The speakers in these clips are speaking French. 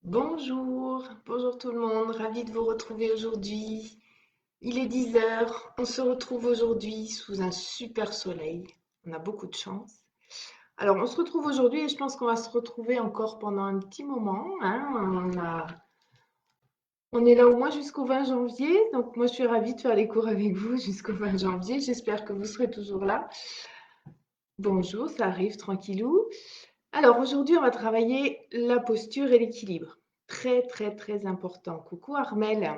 Bonjour, bonjour tout le monde, ravi de vous retrouver aujourd'hui. Il est 10 heures, on se retrouve aujourd'hui sous un super soleil. On a beaucoup de chance. Alors, on se retrouve aujourd'hui et je pense qu'on va se retrouver encore pendant un petit moment, hein. On est là au moins jusqu'au 20 janvier, donc moi je suis ravie de faire les cours avec vous jusqu'au 20 janvier. J'espère que vous serez toujours là. Bonjour, ça arrive tranquillou. Alors aujourd'hui, on va travailler la posture et l'équilibre. Très, très, très important. Coucou Armel,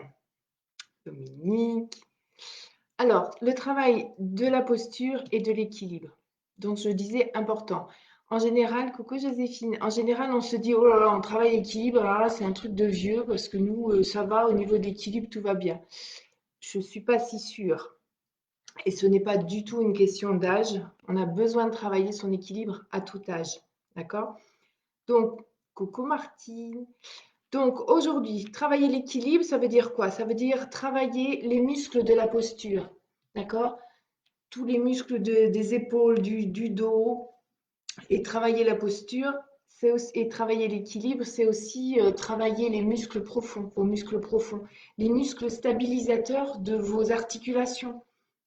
Dominique. Alors, le travail de la posture et de l'équilibre. Donc, je disais important. En général, coucou Joséphine, en général, on se dit, oh là là, on travaille l'équilibre, ah, c'est un truc de vieux parce que nous, ça va, au niveau de l'équilibre, tout va bien. Je ne suis pas si sûre. Et ce n'est pas du tout une question d'âge. On a besoin de travailler son équilibre à tout âge. D'accord? Donc, coucou Martine. Donc, aujourd'hui, travailler l'équilibre, ça veut dire quoi? Ça veut dire travailler les muscles de la posture. D'accord? Tous les muscles des épaules, du dos. Et travailler la posture, et travailler l'équilibre, c'est aussi travailler les muscles profonds, vos muscles profonds. Les muscles stabilisateurs de vos articulations,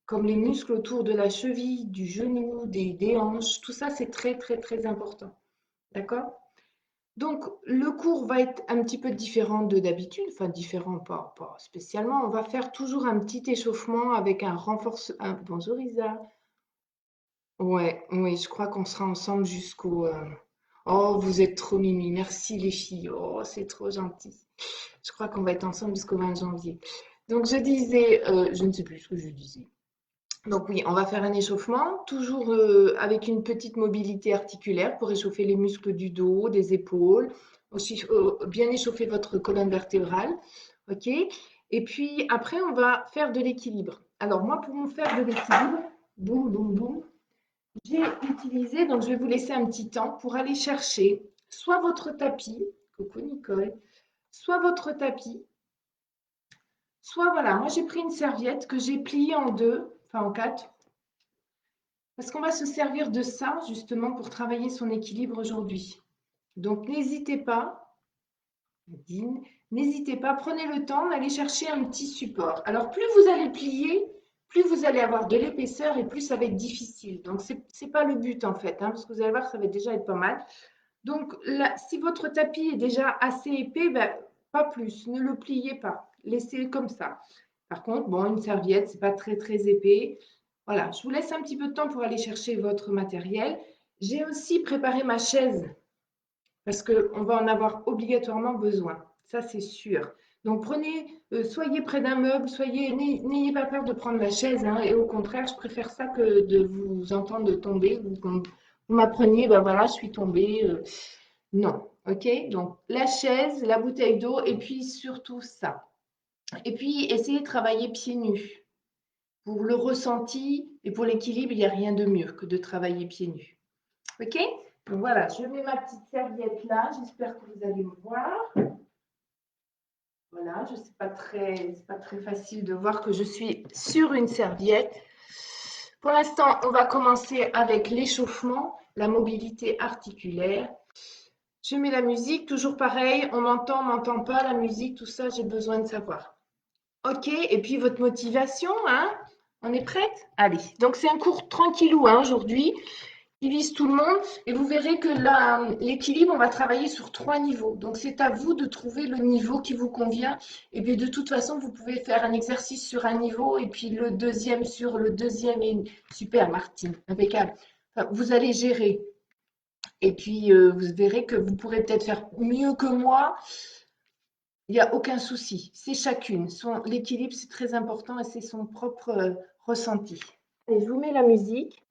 comme les muscles autour de la cheville, du genou, des hanches. Tout ça, c'est très, très, très important. D'accord? Donc, le cours va être un petit peu différent de d'habitude, enfin différent, pas spécialement. On va faire toujours un petit échauffement avec un renforcement. Bonjour Isa. Ouais, oui, je crois qu'on sera ensemble jusqu'au. Oh, vous êtes trop mimi. Merci les filles. Oh, c'est trop gentil. Je crois qu'on va être ensemble jusqu'au 20 janvier. Donc, je disais, je ne sais plus ce que je disais. Donc oui, on va faire un échauffement, toujours avec une petite mobilité articulaire pour échauffer les muscles du dos, des épaules, aussi bien échauffer votre colonne vertébrale, ok? Et puis après, on va faire de l'équilibre. Alors moi, pour me faire de l'équilibre, boum, boum, boum, j'ai utilisé, donc je vais vous laisser un petit temps pour aller chercher soit votre tapis, coucou Nicole, soit votre tapis, soit voilà, moi j'ai pris une serviette que j'ai pliée en deux, enfin en quatre, parce qu'on va se servir de ça justement pour travailler son équilibre aujourd'hui. Donc n'hésitez pas, Nadine, n'hésitez pas, prenez le temps d'aller chercher un petit support. Alors plus vous allez plier, plus vous allez avoir de l'épaisseur et plus ça va être difficile. Donc c'est pas le but en fait, hein, parce que vous allez voir, ça va déjà être pas mal. Donc là, si votre tapis est déjà assez épais, ben, pas plus, ne le pliez pas, laissez comme ça. Par contre, bon, une serviette, c'est pas très très épais. Voilà, je vous laisse un petit peu de temps pour aller chercher votre matériel. J'ai aussi préparé ma chaise parce qu'on va en avoir obligatoirement besoin. Ça, c'est sûr. Donc, prenez, soyez près d'un meuble, n'ayez pas peur de prendre la chaise, hein, et au contraire, je préfère ça que de vous entendre tomber. Vous m'appreniez, ben voilà, je suis tombée. Non, ok? Donc, la chaise, la bouteille d'eau, et puis surtout ça. Et puis, essayez de travailler pieds nus. Pour le ressenti et pour l'équilibre, il n'y a rien de mieux que de travailler pieds nus. Ok? Donc voilà, je mets ma petite serviette là. J'espère que vous allez me voir. Voilà, je sais c'est pas très facile de voir que je suis sur une serviette. Pour l'instant, on va commencer avec l'échauffement, la mobilité articulaire. Je mets la musique, toujours pareil, on m'entend pas la musique, tout ça, j'ai besoin de savoir. Ok, et puis votre motivation, hein? On est prête? Allez, donc c'est un cours tranquillou hein, aujourd'hui. Il vise tout le monde et vous verrez que l'équilibre, on va travailler sur 3 niveaux. Donc c'est à vous de trouver le niveau qui vous convient. Et puis de toute façon, vous pouvez faire un exercice sur un niveau et puis le deuxième sur le deuxième. Et super, Martine, impeccable. Enfin, vous allez gérer. Et puis vous verrez que vous pourrez peut-être faire mieux que moi. Il n'y a aucun souci. C'est chacune. L'équilibre, c'est très important et c'est son propre ressenti. Et je vous mets la musique.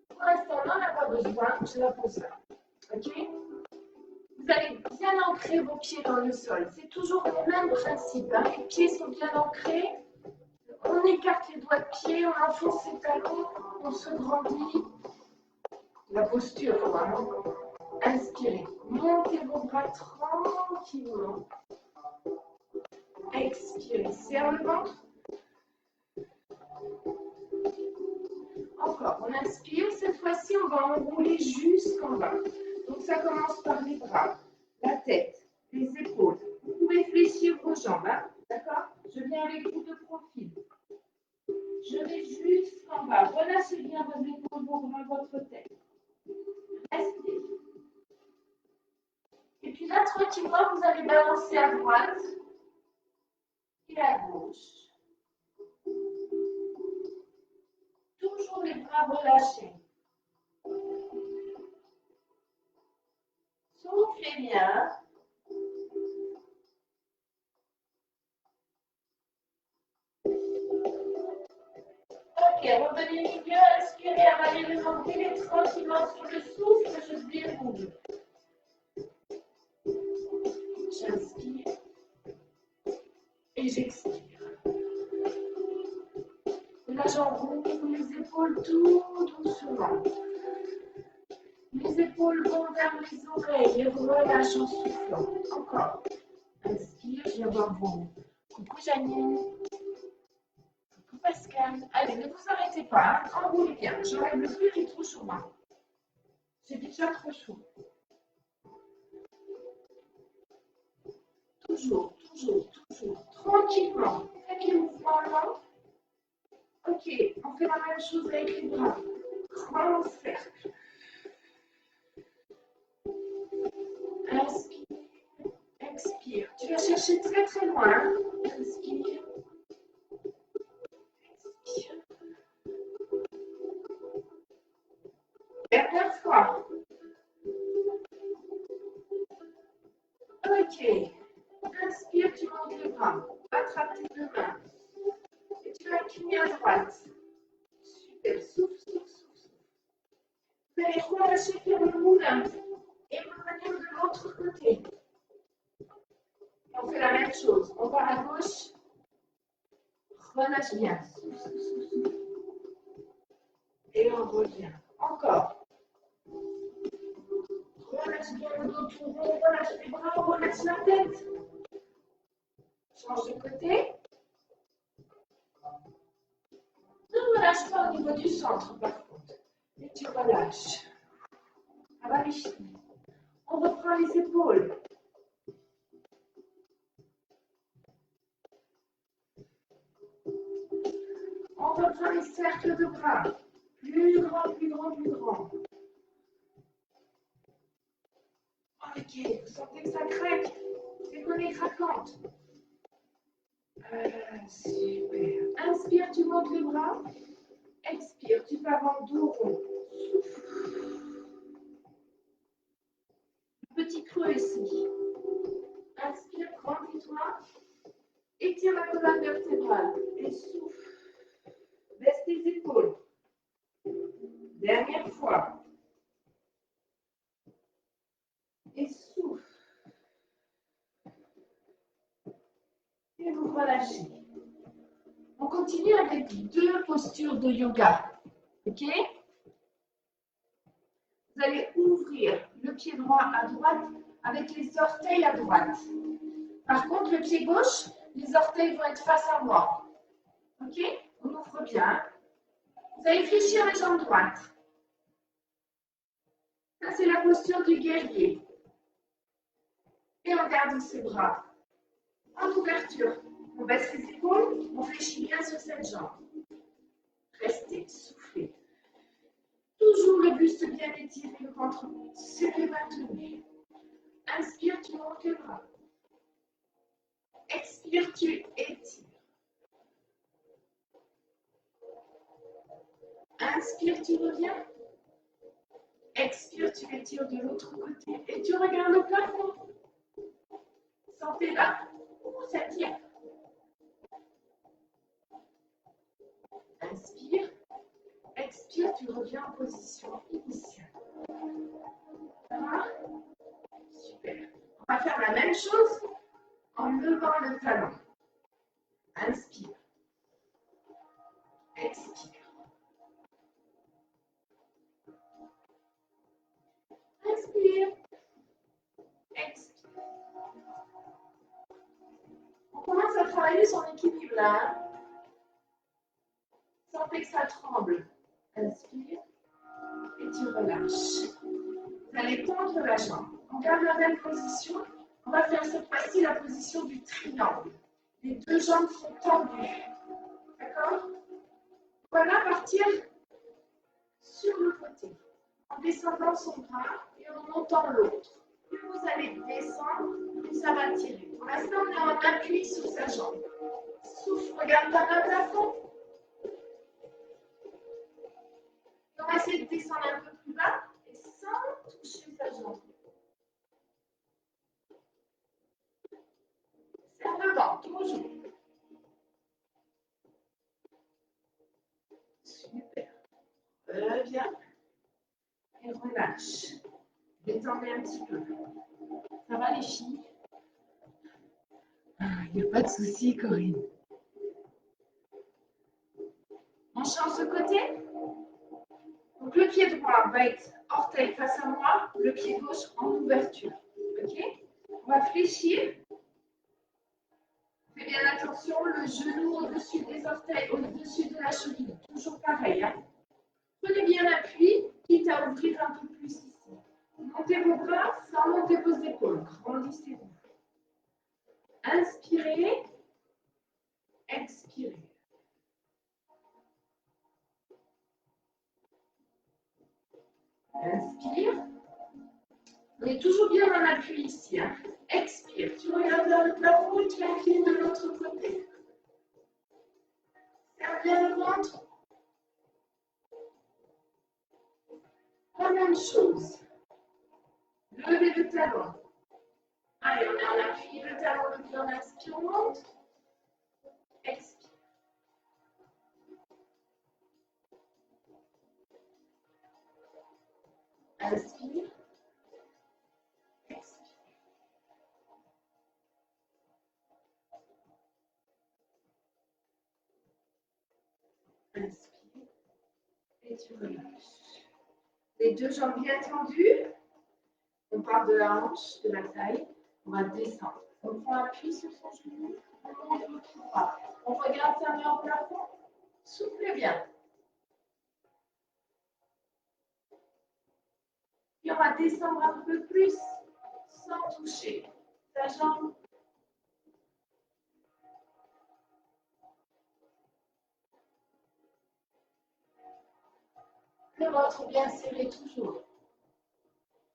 Pour l'instant, on n'en a pas besoin. Je la pose là. OK? Vous allez bien ancrer vos pieds dans le sol. C'est toujours le même principe. Hein. Les pieds sont bien ancrés. On écarte les doigts de pied, on enfonce ses talons, on se grandit. La posture, quoi. Hein. Inspirez. Montez vos bras tranquillement. Expirez. Serre le ventre. Encore, on inspire. Cette fois-ci, on va enrouler jusqu'en bas. Donc, ça commence par les bras, la tête, les épaules. Vous pouvez fléchir vos jambes, hein, d'accord? Je viens avec vous de profil. Je vais jusqu'en bas. Relâchez bien vos épaules, vos bras, votre tête. Respirez. Et puis là, tranquillement, vous allez balancer à droite et à gauche. Toujours les bras relâchés. Soufflez bien. Ok, revenez au milieu, inspirez, avalez le nombril et tranquillement sur le souffle, je déroule. J'inspire et j'expire. Et là, j'enroule les épaules tout doucement. Les épaules vont vers les oreilles et relâche en soufflant. Encore. Inspire, je viens voir vous. Coucou Janine. Coucou Pascal. Allez, ne vous arrêtez pas. Hein. Enroulez bien. J'enlève le plus vite trop chaud. Moi. J'ai déjà trop chaud. Toujours, toujours, toujours. Tranquillement. Faites les mouvements lents. Ok, on fait la même chose avec les bras. Grand cercle. Inspire, expire. Tu vas chercher très très loin. Inspire, expire. Dernière fois. Ok. Inspire, tu montes les bras. Attrape tes deux mains. Et tu vas incliner à droite. Super. Souffle, souffle, souffle. Vous allez relâcher faire le moulin. Et revenir de l'autre côté. On fait la même chose. On part à gauche. Relâche bien. Souffle, souffle, souffle, souffle. Et on revient. Encore. Relâche bien le dos tout rond. Relâche les bras. Relâche la tête. Change de côté. Ne relâche pas au niveau du centre, par contre. Et tu relâches. Avale. On reprend les épaules. On reprend les cercles de bras. Plus grand, plus grand, plus grand. Ok, vous sentez que ça craque. C'est collé craquante. Super. Inspire, tu montes les bras. Expire, tu pars en dos rond. Petit creux ici. Inspire, grandis-toi. Étire la colonne vertébrale. Et souffle. Baisse tes épaules. Dernière fois. Et souffle. Et vous relâchez. On continue avec deux postures de yoga. Ok? Vous allez ouvrir le pied droit à droite avec les orteils à droite. Par contre, le pied gauche, les orteils vont être face à moi. Ok? On ouvre bien. Vous allez fléchir les jambes droites. Ça, c'est la posture du guerrier. Et on garde ses bras en ouverture. On baisse les épaules, on fléchit bien sur cette jambe. Restez, soufflez. Toujours le buste bien étiré, le ventre serré, maintenu. Inspire, tu montes les bras. Expire, tu étires. Inspire, tu reviens. Expire, tu étires de l'autre côté. Et tu regardes le plafond. Sentez là. Ça tire. Inspire. Expire, tu reviens en position initiale. Voilà. Super. On va faire la même chose en levant le talon. Inspire. Expire. Inspire. Expire. On commence à travailler son équilibre là. Sentez que ça tremble. Inspire et tu relâches. Vous allez tendre la jambe. On garde la même position. On va faire cette fois-ci la position du triangle. Les deux jambes sont tendues. D'accord? Voilà, partir sur le côté. En descendant son bras et en montant l'autre. Plus vous allez descendre, plus ça va tirer. Pour l'instant, on est en appui sur sa jambe. Souffle, regarde ta main plafond. On va essayer de descendre un peu plus bas et sans toucher sa jambe. Serre le vent, toujours. Super. Reviens et relâche. Détendez un petit peu. Ça va les filles? Il n'y a pas de souci, Corinne. On change de côté. Donc le pied droit va être orteil face à moi, le pied gauche en ouverture. Ok? On va fléchir. Faites bien attention, le genou au-dessus des orteils, au-dessus de la cheville. Toujours pareil. Hein? Prenez bien l'appui, quitte à ouvrir un peu plus ici. Montez vos bras sans monter vos épaules. Grandissez-vous. Inspirez. Expirez. Inspire. On est toujours bien dans l'appui ici. Hein. Expire. Tu regardes vers le plafond et tu inclines de l'autre côté. Serre bien le ventre. La même chose. Levez le talon. Allez, on est en appui. Le talon levé en inspire, on monte. Expire. Inspire. Expire. Inspire. Et tu relâches. Les deux jambes bien tendues. On part de la hanche, de la taille. On va descendre. On prend appui sur son genou. On monte le tout bras. On regarde sa main au plafond. Soufflez bien. Puis on va descendre un peu plus sans toucher sa jambe. Le ventre bien serré toujours.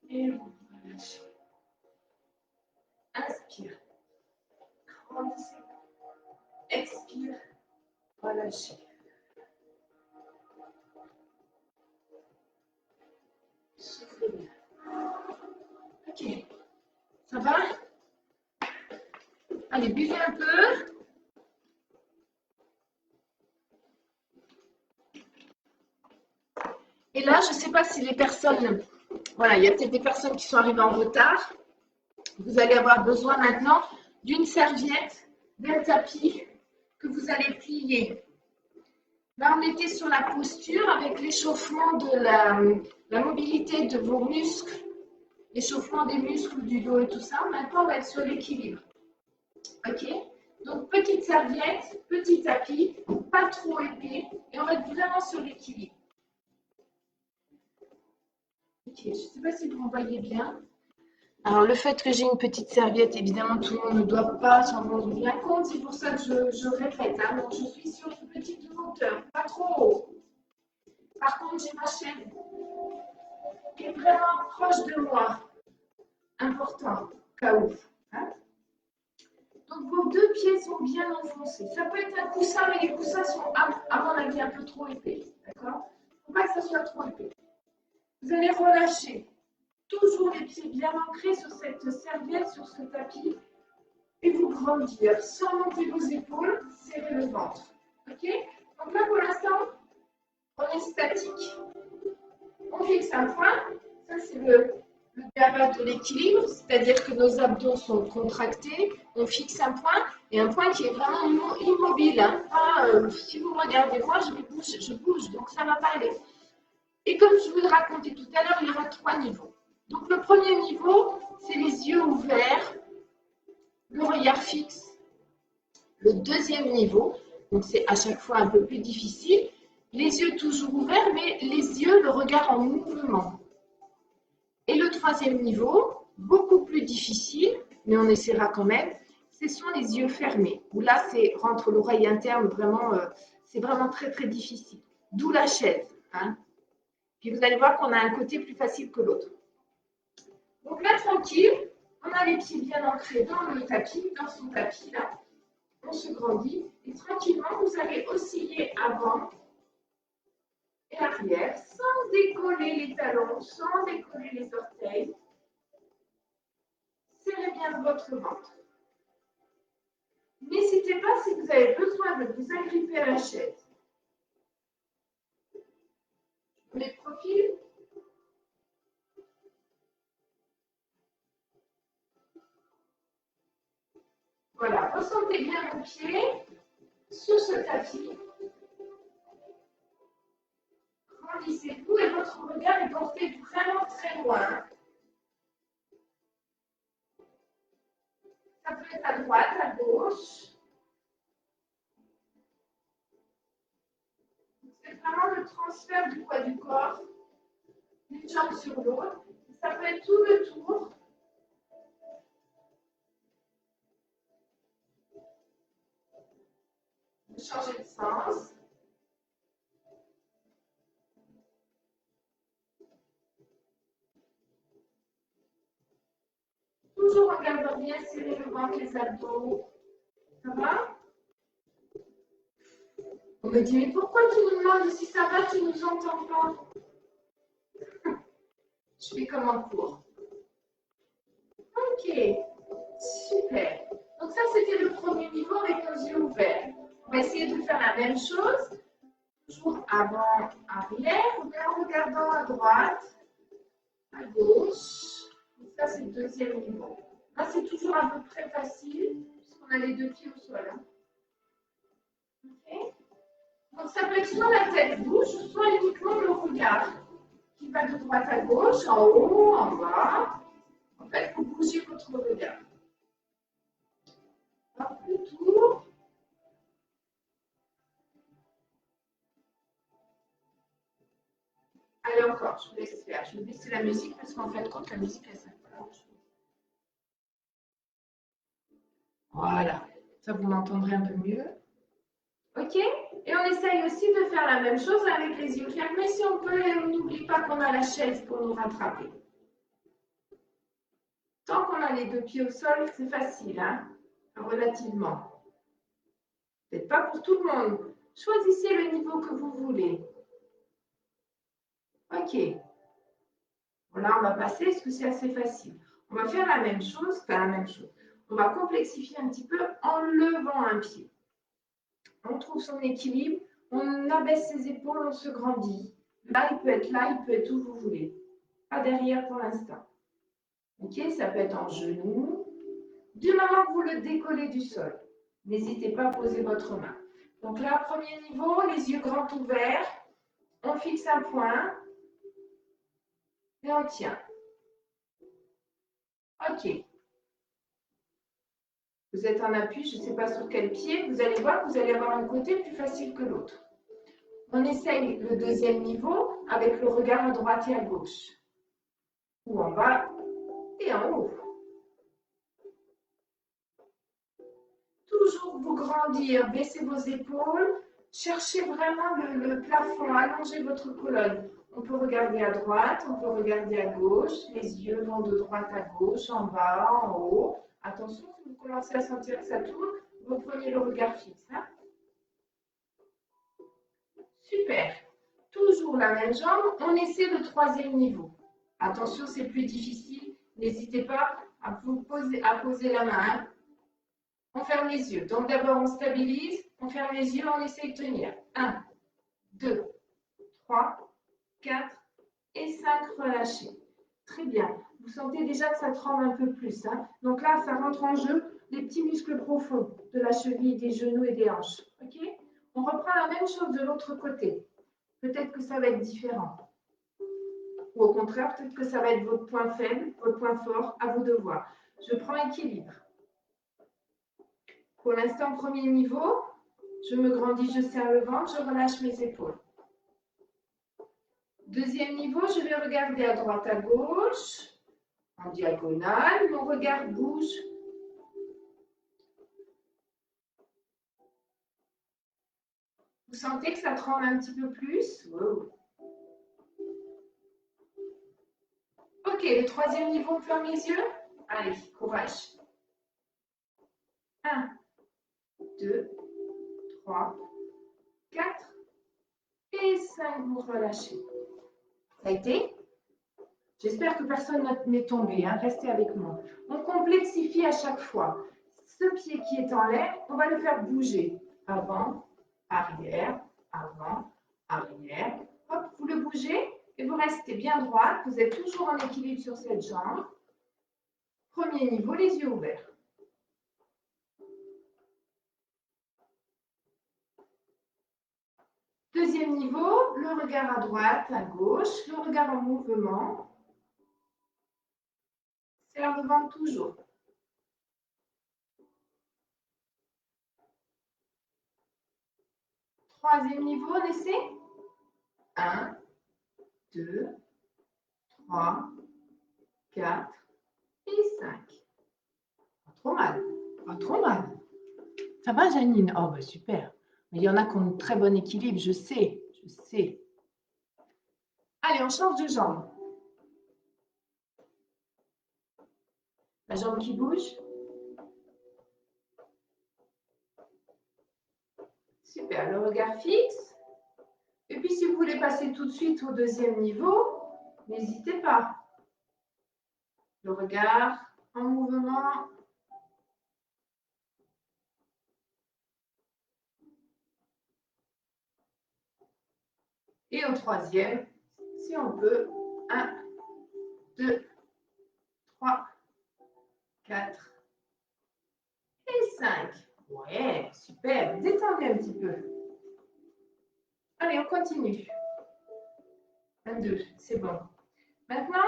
Et vous relâchez. Inspire. Grandissez. Expire. Relâchez. Soufflez bien. Ok. Ça va? Allez, buvez un peu. Et là, je ne sais pas si les personnes... Voilà, il y a peut-être des personnes qui sont arrivées en retard. Vous allez avoir besoin maintenant d'une serviette, d'un tapis que vous allez plier. Là, on était sur la posture avec l'échauffement de la mobilité de vos muscles, l'échauffement des muscles du dos et tout ça. Maintenant, on va être sur l'équilibre. Ok? Donc, petite serviette, petit tapis, pas trop épais, et on va être vraiment sur l'équilibre. Ok, je ne sais pas si vous me voyez bien. Alors, le fait que j'ai une petite serviette, évidemment, tout le monde ne doit pas s'en rendre bien compte. C'est pour ça que je répète. Hein. Donc, je suis sur une petite hauteur, pas trop haut. Par contre, j'ai ma chaîne qui est vraiment proche de moi. Important, cas où. Hein. Donc, vos deux pieds sont bien enfoncés. Ça peut être un coussin, mais les coussins sont, à mon avis, un peu trop épais. D'accord? Il ne faut pas que ça soit trop épais. Vous allez relâcher. Toujours les pieds bien ancrés sur cette serviette, sur ce tapis. Et vous grandir sans monter vos épaules, serrer le ventre. Ok? Donc là, pour l'instant, on est statique. On fixe un point. Ça, c'est le diamètre de l'équilibre, c'est-à-dire que nos abdos sont contractés. On fixe un point, et un point qui est vraiment immobile. Hein. Pas, si vous regardez moi, je bouge, donc ça ne va pas aller. Et comme je vous le racontais tout à l'heure, il y aura 3 niveaux. Donc le premier niveau, c'est les yeux ouverts, le regard fixe. Le deuxième niveau, donc c'est à chaque fois un peu plus difficile, Les yeux toujours ouverts, mais les yeux, le regard en mouvement. Et le troisième niveau, beaucoup plus difficile, mais on essaiera quand même, ce sont les yeux fermés. Où là, c'est rentre l'oreille interne, vraiment, c'est vraiment très très difficile. D'où la chaise. Hein. Puis vous allez voir qu'on a un côté plus facile que l'autre. Donc là, tranquille, on a les pieds bien ancrés dans le tapis, dans son tapis là. On se grandit et tranquillement, vous allez osciller avant et arrière sans décoller les talons, sans décoller les orteils. Serrez bien votre ventre. N'hésitez pas si vous avez besoin de vous agripper à la chaise. Je mets de profil. Voilà, ressentez bien vos pieds sur ce tapis. Grandissez-vous et votre regard est porté vraiment très loin. Ça peut être à droite, à gauche. C'est vraiment le transfert du poids du corps d'une jambe sur l'autre. Ça peut être tout le tour. Changer de sens. Toujours en gardant bien serré le ventre, les abdos. Ça va? On me dit, mais pourquoi tu nous demandes si ça va, tu ne nous entends pas? Je fais comme en cours. Ok, super. Donc ça, c'était le premier niveau avec nos yeux ouverts. On va essayer de faire la même chose. Toujours avant, arrière, mais en regardant à droite, à gauche. Donc ça, c'est le deuxième niveau. Là, c'est toujours à peu près facile, puisqu'on a les deux pieds au sol. Hein. Okay. Donc ça peut être soit la tête bouge, soit uniquement le regard qui va de droite à gauche, en haut, en bas. En fait, vous bougez votre regard. Hop, le tour. Allez, encore, je vous laisse faire. Je vais baisser la musique parce qu'en fait, quand la musique, elle s'accroche. Voilà, ça vous m'entendrez un peu mieux. Ok? Et on essaye aussi de faire la même chose avec les yeux fermés. Si on peut, on n'oublie pas qu'on a la chaise pour nous rattraper. Tant qu'on a les deux pieds au sol, c'est facile, hein? Relativement. Peut-être pas pour tout le monde. Choisissez le niveau que vous voulez. Ok. Là, on va passer parce que c'est assez facile. On va faire la même chose, enfin la même chose. On va complexifier un petit peu en levant un pied. On trouve son équilibre, on abaisse ses épaules, on se grandit. Là, il peut être où vous voulez. Pas derrière pour l'instant. Ok, ça peut être en genou. Du moment que vous le décollez du sol, n'hésitez pas à poser votre main. Donc là, premier niveau, les yeux grands ouverts. On fixe un point et on tient. Ok. Vous êtes en appui, je ne sais pas sur quel pied. Vous allez voir que vous allez avoir un côté plus facile que l'autre. On essaye le deuxième niveau avec le regard à droite et à gauche. Ou en bas et en haut. Toujours vous grandir, baissez vos épaules. Cherchez vraiment le plafond, allongez votre colonne. On peut regarder à droite, on peut regarder à gauche. Les yeux vont de droite à gauche, en bas, en haut. Attention, si vous commencez à sentir que ça tourne, vous prenez le regard fixe. Hein? Super. Toujours la même jambe. On essaie le troisième niveau. Attention, c'est plus difficile. N'hésitez pas à poser la main. Hein? On ferme les yeux. Donc d'abord, on stabilise. On ferme les yeux, on essaie de tenir. 1, 2, 3, 4 et 5. Relâchez. Très bien. Vous sentez déjà que ça tremble un peu plus. Hein? Donc là, ça rentre en jeu les petits muscles profonds de la cheville, des genoux et des hanches. Ok? On reprend la même chose de l'autre côté. Peut-être que ça va être différent. Ou au contraire, peut-être que ça va être votre point faible, votre point fort, à vous de voir. Je prends équilibre. Pour l'instant, premier niveau, je me grandis, je serre le ventre, je relâche mes épaules. Deuxième niveau, je vais regarder à droite, à gauche, en diagonale. Mon regard bouge. Vous sentez que ça tremble un petit peu plus? Wow. Ok, le troisième niveau, on ferme les yeux. Allez, courage. 1, 2, 3, 4 et 5. Vous relâchez. Ça a été? J'espère que personne n'est tombé. Hein. Restez avec moi. On complexifie à chaque fois. Ce pied qui est en l'air, on va le faire bouger. Avant, arrière, avant, arrière. Hop, vous le bougez et vous restez bien droite. Vous êtes toujours en équilibre sur cette jambe. Premier niveau, les yeux ouverts. Deuxième niveau, le regard à droite, à gauche, le regard en mouvement. Serre le ventre toujours. Troisième niveau, on essaie. 1, 2, 3, 4 et 5. Pas trop mal. Pas trop mal. Ça va, Janine? Oh, bah super. Mais il y en a qui ont un très bon équilibre, je sais. Je sais. Allez, on change de jambe. La jambe qui bouge. Super. Le regard fixe. Et puis, si vous voulez passer tout de suite au deuxième niveau, n'hésitez pas. Le regard en mouvement. Et au troisième, si on peut, 1, 2, 3, 4 et 5. Ouais, super. Détendez un petit peu. Allez, on continue. 1, 2, c'est bon. Maintenant,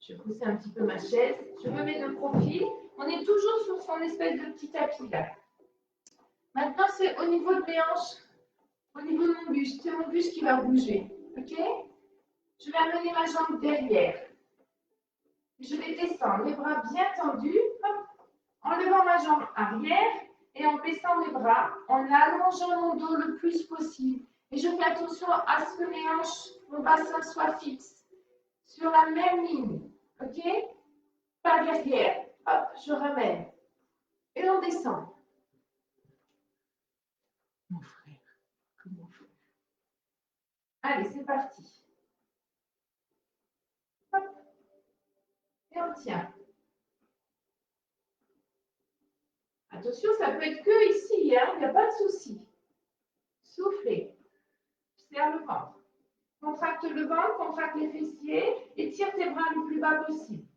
je vais pousser un petit peu ma chaise. Je me mets de profil. On est toujours sur son espèce de petit tapis là. Maintenant, c'est au niveau de mes hanches, au niveau de mon buste. C'est mon buste qui va bouger. OK? Je vais amener ma jambe derrière. Je vais descendre, les bras bien tendus. Hop, en levant ma jambe arrière et en baissant mes bras, en allongeant mon dos le plus possible. Et je fais attention à ce que mes hanches, mon bassin soit fixe sur la même ligne. OK? Pas derrière. Hop, je ramène. Et on descend. Mon frère, comment faire? Allez, c'est parti. Hop. Et on tient. Attention, ça peut être que ici, hein, il n'y a pas de souci. Soufflez. Serre le ventre. Contracte le ventre, contracte les fessiers et tire tes bras le plus bas possible.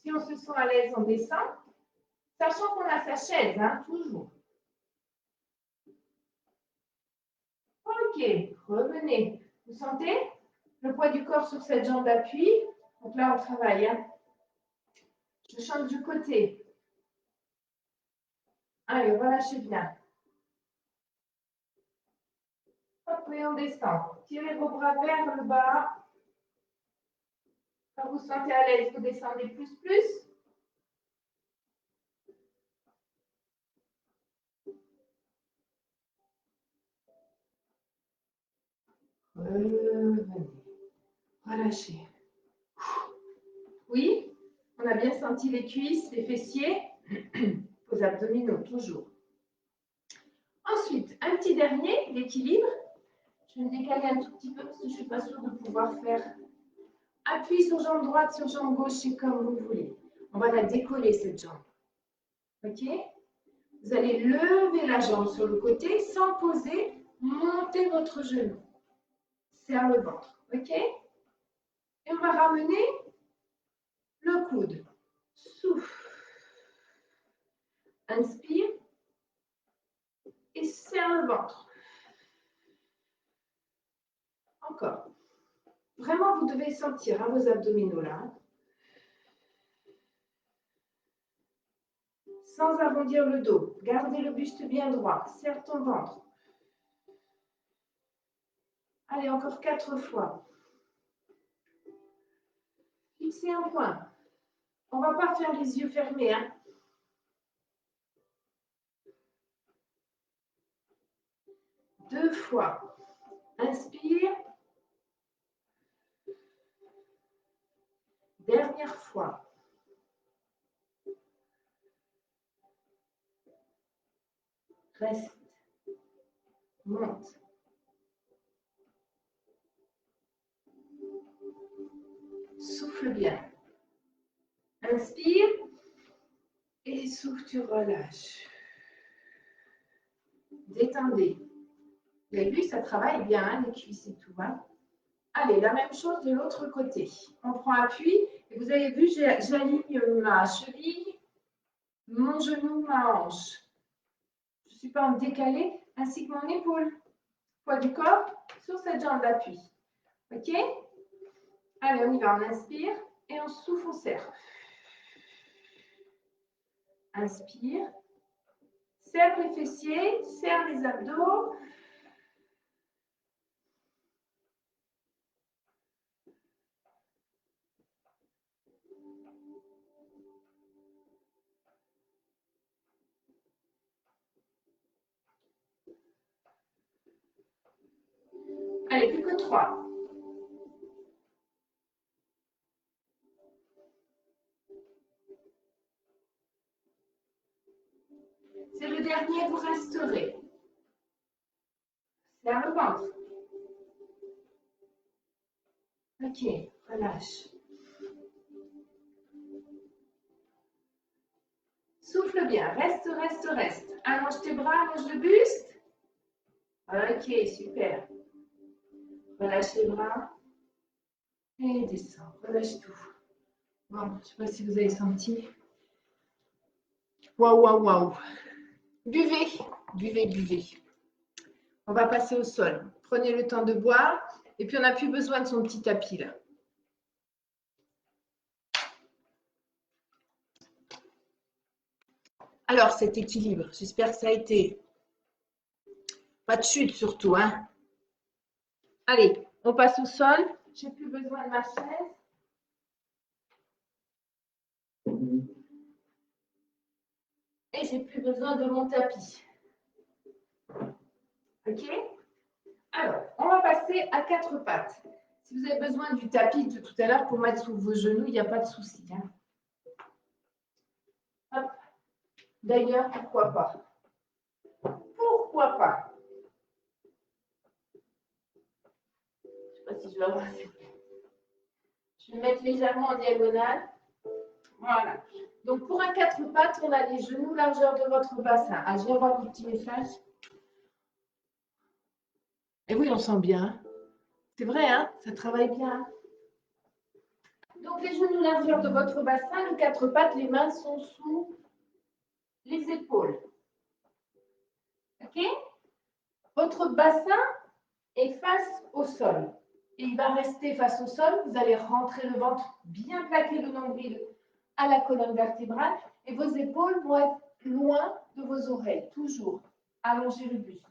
Si on se sent à l'aise, on descend. Sachant qu'on a sa chaise, hein, toujours. Ok, revenez. Vous sentez le poids du corps sur cette jambe d'appui? Donc là, on travaille. Hein. Je change de côté. Allez, relâchez bien. Hop, et on descend. Tirez vos bras vers le bas. Quand vous sentez à l'aise, vous descendez plus. Revenez. Relâchez. Oui, on a bien senti les cuisses, les fessiers, aux abdominaux, toujours. Ensuite, un petit dernier, l'équilibre. Je vais me décaler un tout petit peu parce que je ne suis pas sûre de pouvoir faire. Appui sur jambe droite, sur jambe gauche, c'est comme vous voulez. On va la décoller, cette jambe. OK? Vous allez lever la jambe sur le côté sans poser, monter votre genou. Serre le ventre. OK? Et on va ramener le coude. Souffle. Inspire. Et serre le ventre. Encore. Vraiment, vous devez sentir hein, vos abdominaux là. Sans arrondir le dos. Gardez le buste bien droit. Serre ton ventre. Allez, encore 4 fois. Fixez un point. On ne va pas faire les yeux fermés, hein. Deux fois. Inspire. Dernière fois. Reste. Monte. Souffle bien. Inspire. Et souffle, tu relâches. Détendez. Vous avez vu, ça travaille bien, hein, les cuisses et tout. Hein. Allez, la même chose de l'autre côté. On prend appui. Et vous avez vu, j'aligne ma cheville, mon genou, ma hanche. Je ne suis pas en décalé, ainsi que mon épaule. Poids du corps sur cette jambe d'appui. OK? Allez, on y va. On inspire et on souffle, on serre. Inspire. Serre les fessiers, serre les abdos. Allez, plus que 3. C'est le dernier, vous resterez. Serre le ventre. OK, relâche. Souffle bien, reste, reste, reste. Allonge tes bras, allonge le buste. OK, super. Relâche les bras. Et descends, relâche tout. Bon, je ne sais pas si vous avez senti. Waouh, waouh, waouh. Buvez, buvez, buvez. On va passer au sol. Prenez le temps de boire. Et puis, on n'a plus besoin de son petit tapis là. Alors, cet équilibre, j'espère que ça a été. Pas de chute surtout, hein. Allez, on passe au sol. J'ai plus besoin de ma chaise. Et j'ai plus besoin de mon tapis. OK? Alors, on va passer à 4 pattes. Si vous avez besoin du tapis de tout à l'heure pour mettre sous vos genoux, il n'y a pas de souci. Hein. Hop. D'ailleurs, pourquoi pas? Pourquoi pas? Je ne sais pas si je vais avoir. Je vais mettre légèrement en diagonale. Voilà. Donc, pour un 4 pattes, on a les genoux largeur de votre bassin. Ah, je viens voir vos petits messages. Et oui, on sent bien. C'est vrai, hein? Ça travaille bien. Donc, les genoux largeur de votre bassin, le 4 pattes, les mains sont sous les épaules. OK? Votre bassin est face au sol. Et il va rester face au sol. Vous allez rentrer le ventre, bien plaquer le nombril à la colonne vertébrale. Et vos épaules vont être loin de vos oreilles, toujours. Allongez le buste.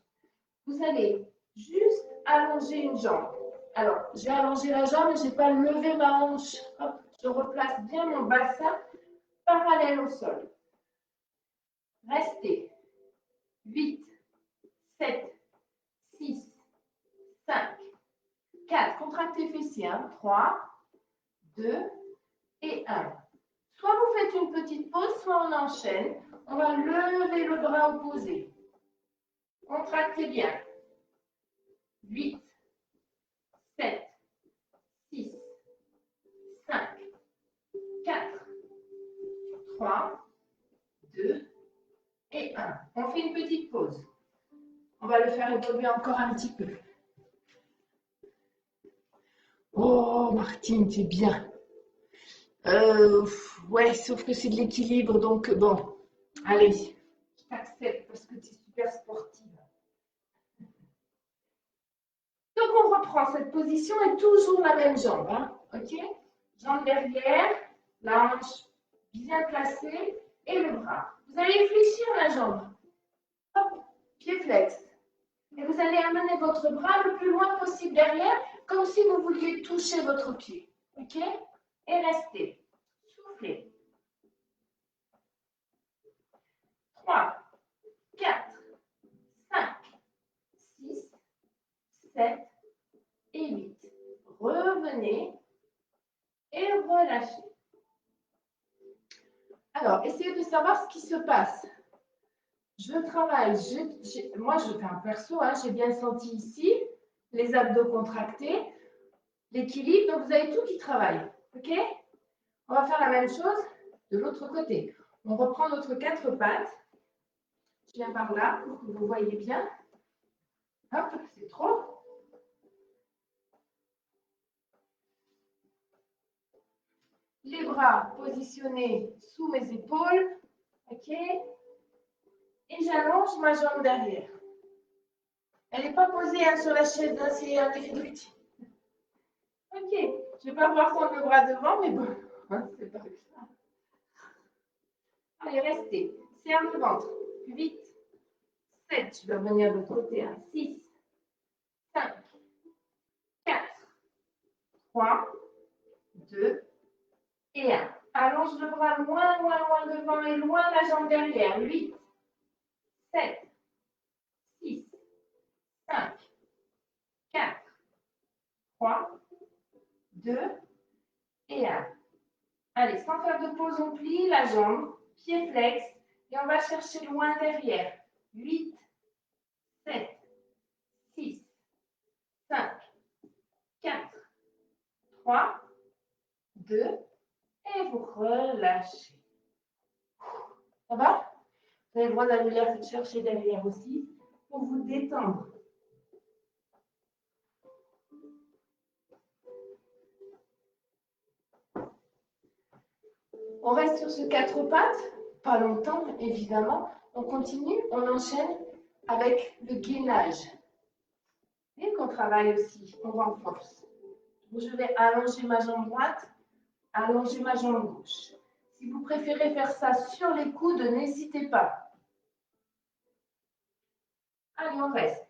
Vous allez juste allonger une jambe. Alors, j'ai allongé la jambe, mais je n'ai pas levé ma hanche. Hop, je replace bien mon bassin parallèle au sol. Restez. 8, 7, 6, 5, 4. Contractez fessiers. 3, 2 et 1. Soit vous faites une petite pause, soit on enchaîne. On va lever le bras opposé. Contractez bien. 8, 7, 6, 5, 4, 3, 2 et 1. On fait une petite pause. On va le faire évoluer encore un petit peu. Oh, Martine, c'est bien. Ouais, sauf que c'est de l'équilibre, donc bon, allez, je t'accepte parce que tu es super sportive. Donc, on reprend cette position et toujours la même jambe, hein, ok? Jambe derrière, la hanche bien placée et le bras. Vous allez fléchir la jambe. Hop, pied flex. Et vous allez amener votre bras le plus loin possible derrière, comme si vous vouliez toucher votre pied. OK? Et restez. Soufflez. 3, 4, 5, 6, 7 et 8. Revenez et relâchez. Alors, essayez de savoir ce qui se passe. Je travaille, moi je fais un perso, hein, j'ai bien senti ici, les abdos contractés, l'équilibre, donc vous avez tout qui travaille. OK? On va faire la même chose de l'autre côté. On reprend notre 4 pattes. Je viens par là pour que vous voyez bien. Hop, c'est trop. Les bras positionnés sous mes épaules. OK? Et j'allonge ma jambe derrière. Elle n'est pas posée hein, sur la chaise, hein, c'est un effet de routine. OK. Je ne vais pas pouvoir prendre le bras devant, mais bon, hein, c'est pas grave. Allez, restez. Serre le ventre. 8, 7. Je vais revenir de l'autre côté. 6, 5, 4, 3, 2 et 1. Allonge le bras loin, loin, loin devant et loin la jambe derrière. 8, 7, 6, 5, 4, 3, 2 et 1. Allez, sans faire de pause, on plie la jambe, pied flex, et on va chercher loin derrière. 8, 7, 6, 5, 4, 3, 2, et vous relâchez. Ça va? Vous avez le droit d'aller la chercher derrière aussi pour vous détendre. On reste sur ce 4 pattes, pas longtemps évidemment. On continue, on enchaîne avec le gainage. Et qu'on travaille aussi, on renforce. Je vais allonger ma jambe droite, allonger ma jambe gauche. Si vous préférez faire ça sur les coudes, n'hésitez pas. Allez, on reste.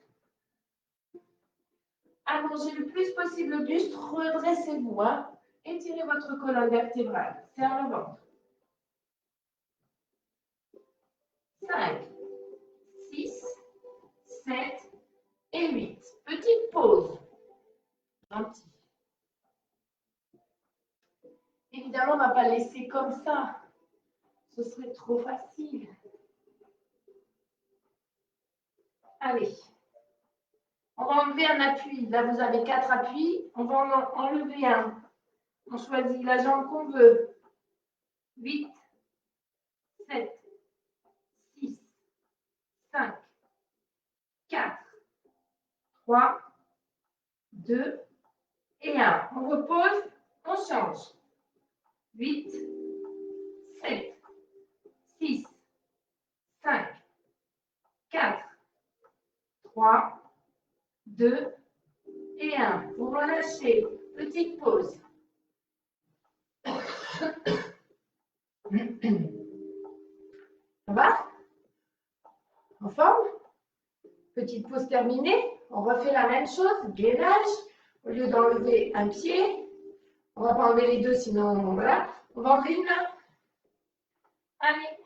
Allongez le plus possible le buste, redressez-vous. Hein. Étirez votre colonne vertébrale, serre le ventre. 5, 6, 7 et 8. Petite pause. Gentil. Évidemment, on ne va pas laisser comme ça. Ce serait trop facile. Allez. On va enlever un appui. Là, vous avez 4 appuis. On va en enlever un. On choisit la jambe qu'on veut. 8, 7, 6, 5, 4, 3, 2 et 1. On repose, on change. 8, 7, 6, 5, 4, 3, 2 et 1. Vous relâchez. Petite pause. Ça va? En forme? Petite pause terminée. On refait la même chose. Gainage. Au lieu d'enlever un pied, on ne va pas enlever les deux, sinon, voilà. On va enlever une main. Allez.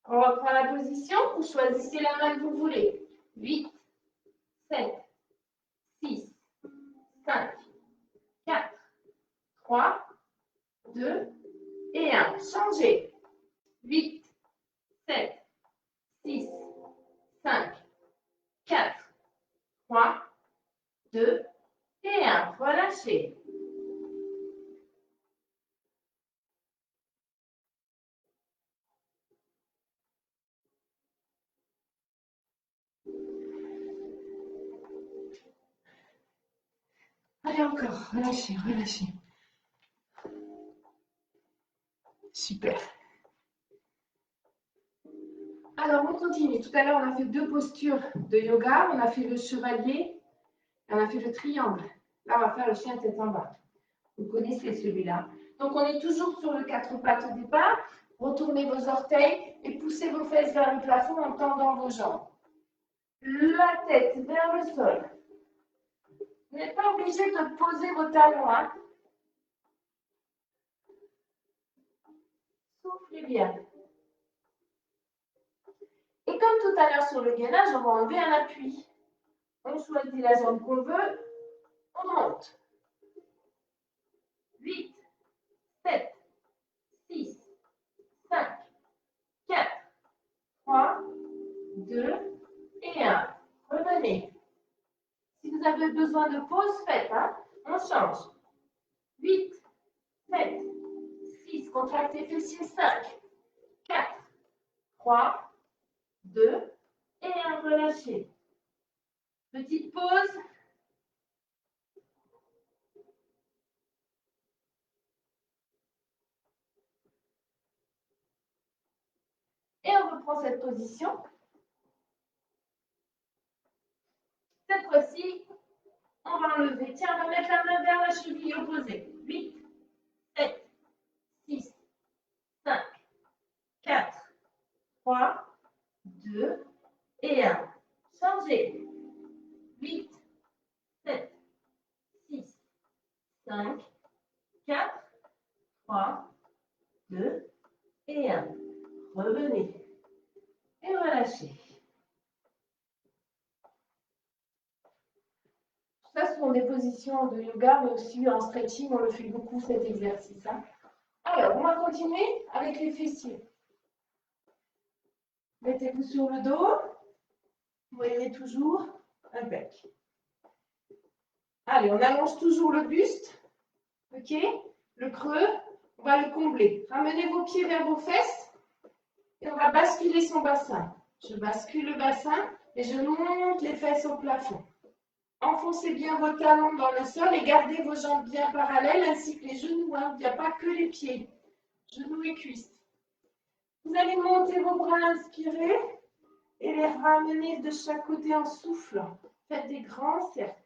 On reprend la position. Vous choisissez la main que vous voulez. 8, 7, 6, 5, 4, 3, 2 et 1. Changez. 8, 7, 6, 5, 4, 3, 2 et 1. Relâchez. Allez encore, relâchez, relâchez. Super. Alors, on continue. Tout à l'heure, on a fait 2 postures de yoga. On a fait le chevalier et on a fait le triangle. Là, on va faire le chien tête en bas. Vous connaissez celui-là. Donc, on est toujours sur le 4 pattes au départ. Retournez vos orteils et poussez vos fesses vers le plafond en tendant vos jambes. la tête vers le sol. Vous n'êtes pas obligé de poser vos talons, hein. Soufflez bien. Et comme tout à l'heure sur le gainage, on va enlever un appui. On choisit la jambe qu'on veut, on monte. 8, 7, 6, 5, 4, 3, 2 et 1. Revenez. Si vous avez besoin de pause, faites. Hein? On change. 8, 7, 6, contractez fessiers, 5, 4, 3, 2 et 1. Relâchez. Petite pause. Et on reprend cette position. Cette fois-ci, on va enlever. Tiens, on va mettre la main vers la cheville opposée. 8, 7, 6, 5, 4, 3, 2 et 1. Changez. 8, 7, 6, 5, 4, 3, 2 et 1. Revenez. Et relâchez. Ça, ce sont des positions de yoga, mais aussi en stretching, on le fait beaucoup cet exercice. Hein. Alors, on va continuer avec les fessiers. Mettez-vous sur le dos. Vous voyez toujours. Impec. Allez, on allonge toujours le buste. OK? Le creux, on va le combler. Ramenez vos pieds vers vos fesses et on va basculer son bassin. Je bascule le bassin et je monte les fesses au plafond. Enfoncez bien vos talons dans le sol et gardez vos jambes bien parallèles ainsi que les genoux. Hein. Il n'y a pas que les pieds. Genoux et cuisses. Vous allez monter vos bras, inspirez et les ramener de chaque côté en souffle. Faites des grands cercles.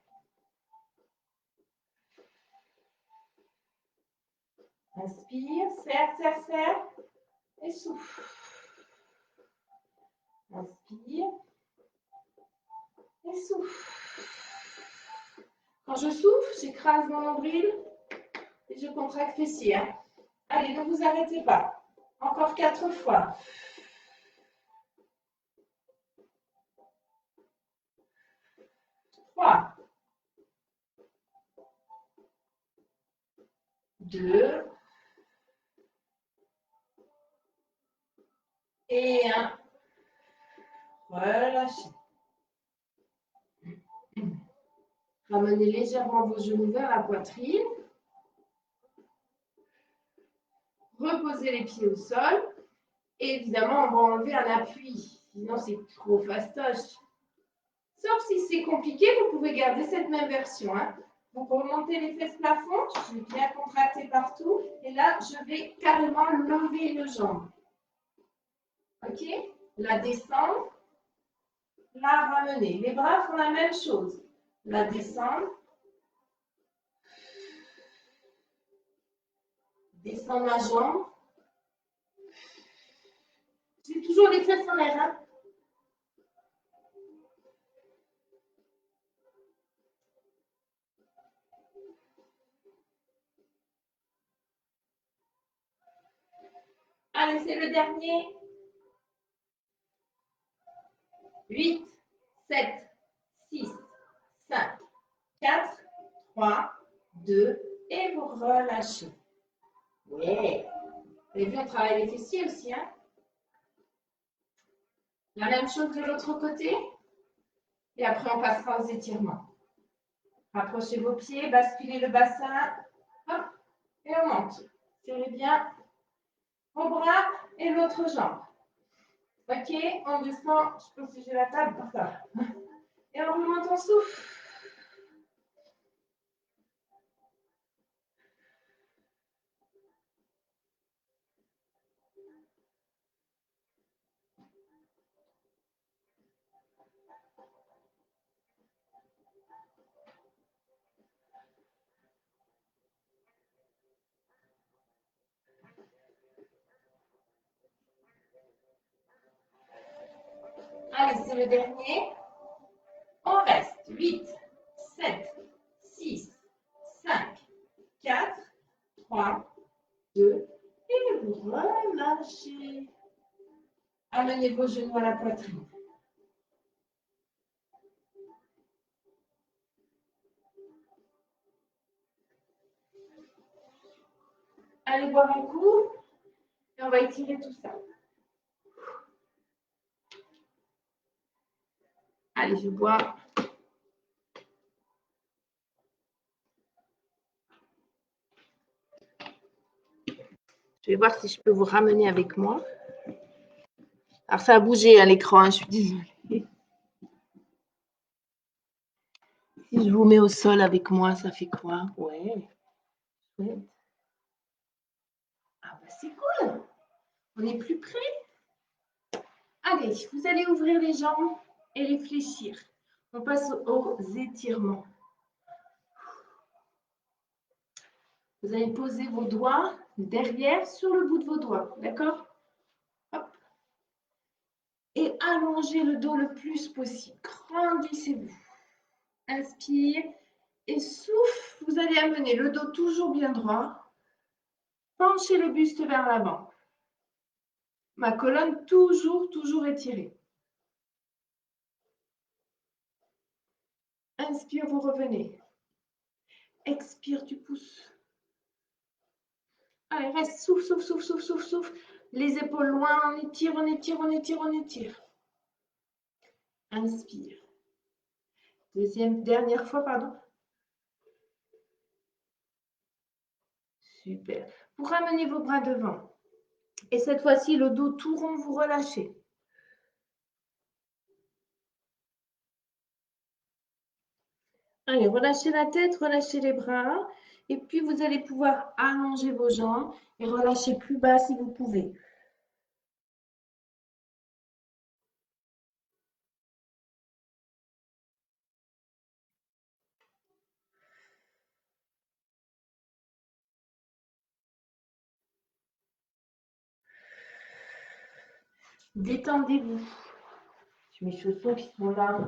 Inspire, serre, serre, serre et souffle. Inspire et souffle. Quand je souffle, j'écrase mon nombril et je contracte fessier. Hein. Allez, ne vous arrêtez pas. Encore 4 fois. 3, 2 et 1. Relâchez. Ramenez légèrement vos genoux vers la poitrine. Reposez les pieds au sol. Et évidemment, on va enlever un appui. Sinon, c'est trop fastoche. Sauf si c'est compliqué, vous pouvez garder cette même version. Hein. Vous remontez les fesses plafond. Je vais bien contracter partout. Et là, je vais carrément lever le jambe. OK? La descendre. La ramener. Les bras font la même chose. La descendre. Descendre la jambe. J'ai toujours les fesses en l'air. Hein. Allez, c'est le dernier. 8, 7, 6, 5, 4, 3, 2 et vous relâchez. Yeah. Vous avez vu, on travaille les fessiers aussi. Hein. La même chose de l'autre côté. Et après, on passera aux étirements. Rapprochez vos pieds, basculez le bassin. Hop, et on monte. Serrez bien vos bras et l'autre jambe. OK, on descend. Je pense que j'ai la table pour ça. Et on remonte en souffle. Allez, c'est le dernier. On reste. 8, 7, 6, 5, 4, 3, 2, et vous relâchez. Amenez vos genoux à la poitrine. Allez boire un coup et on va étirer tout ça. Allez, je bois. Je vais voir si je peux vous ramener avec moi. Alors, ça a bougé à l'écran, hein, je suis désolée. Si je vous mets au sol avec moi, ça fait quoi? Ouais. Ouais. Ah bah c'est cool. On est plus près. Allez, vous allez ouvrir les jambes et réfléchir. On passe aux étirements. Vous allez poser vos doigts derrière sur le bout de vos doigts, d'accord? Hop. Et allongez le dos le plus possible. Grandissez-vous. Inspire et souffle. Vous allez amener le dos toujours bien droit. Penchez le buste vers l'avant. Ma colonne toujours étirée. Inspire, vous revenez. Expire, tu pousses. Allez, reste, souffle, souffle, souffle, souffle, souffle, souffle. Les épaules loin, on étire, on étire, on étire, on étire. Inspire. Dernière fois, pardon. Super. Vous ramenez vos bras devant. Et cette fois-ci, le dos tout rond, vous relâchez. Allez, relâchez la tête, relâchez les bras. Et puis, vous allez pouvoir allonger vos jambes et relâcher plus bas si vous pouvez. Détendez-vous. J'ai mes chaussons qui sont là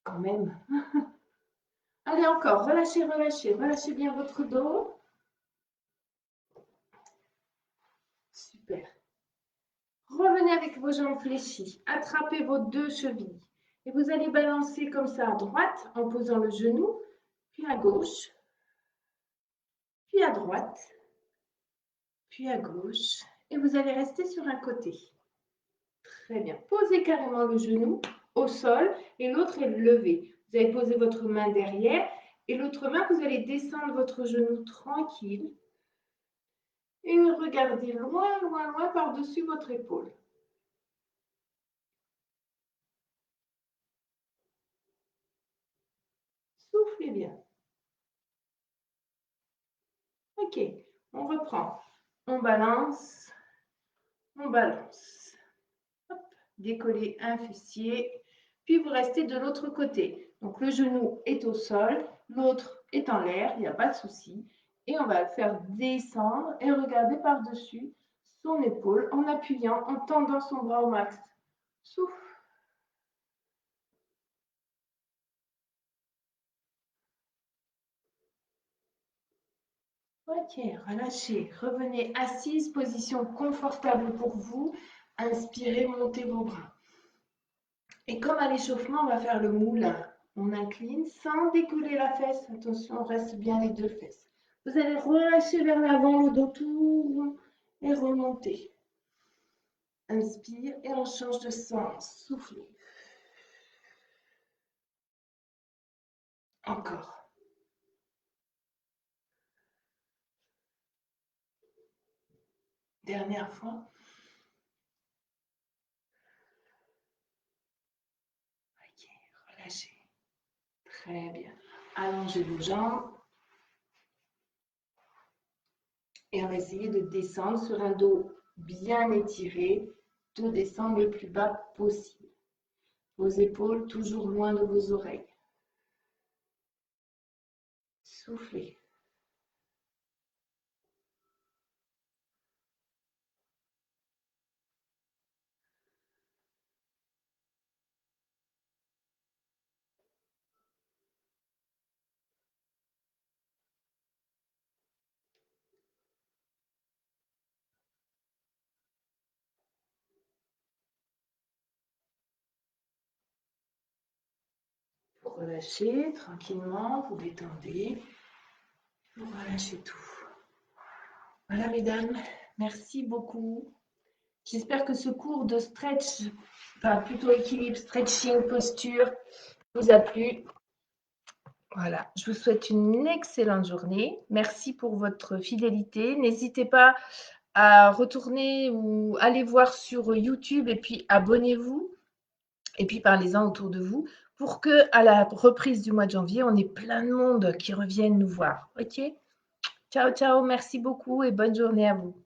quand même. Allez, encore. Relâchez, relâchez. Relâchez bien votre dos. Super. Revenez avec vos jambes fléchies. Attrapez vos deux chevilles. Et vous allez balancer comme ça à droite en posant le genou, puis à gauche, puis à droite, puis à gauche. Et vous allez rester sur un côté. Très bien. Posez carrément le genou au sol et l'autre est levé. Vous allez poser votre main derrière et l'autre main, vous allez descendre votre genou tranquille. Et regardez loin, loin, loin par-dessus votre épaule. Soufflez bien. Ok, on reprend. On balance. On balance. Hop, décollez un fessier. Puis vous restez de l'autre côté. Donc le genou est au sol, l'autre est en l'air, il n'y a pas de souci. Et on va le faire descendre et regarder par-dessus son épaule en appuyant, en tendant son bras au max. Souffle. Ok, relâchez. Revenez assise, position confortable pour vous. Inspirez, montez vos bras. Et comme à l'échauffement, on va faire le moulin. On incline sans décoller la fesse. Attention, on reste bien les deux fesses. Vous allez relâcher vers l'avant le dos tout rond et remonter. Inspire et on change de sens. Soufflez. Encore. Dernière fois. Ok, relâchez. Très bien. Allongez vos jambes. Et on va essayer de descendre sur un dos bien étiré, de descendre le plus bas possible. Vos épaules toujours loin de vos oreilles. Soufflez. relâchez tranquillement, vous détendez, vous relâchez tout. Voilà, mesdames, merci beaucoup. J'espère que ce cours de stretch, enfin plutôt équilibre, stretching, posture, vous a plu. Voilà, je vous souhaite une excellente journée. Merci pour votre fidélité. N'hésitez pas à retourner ou aller voir sur YouTube et puis abonnez-vous et puis parlez-en autour de vous pour que à la reprise du mois de janvier, on ait plein de monde qui reviennent nous voir. OK? Ciao, ciao, merci beaucoup et bonne journée à vous.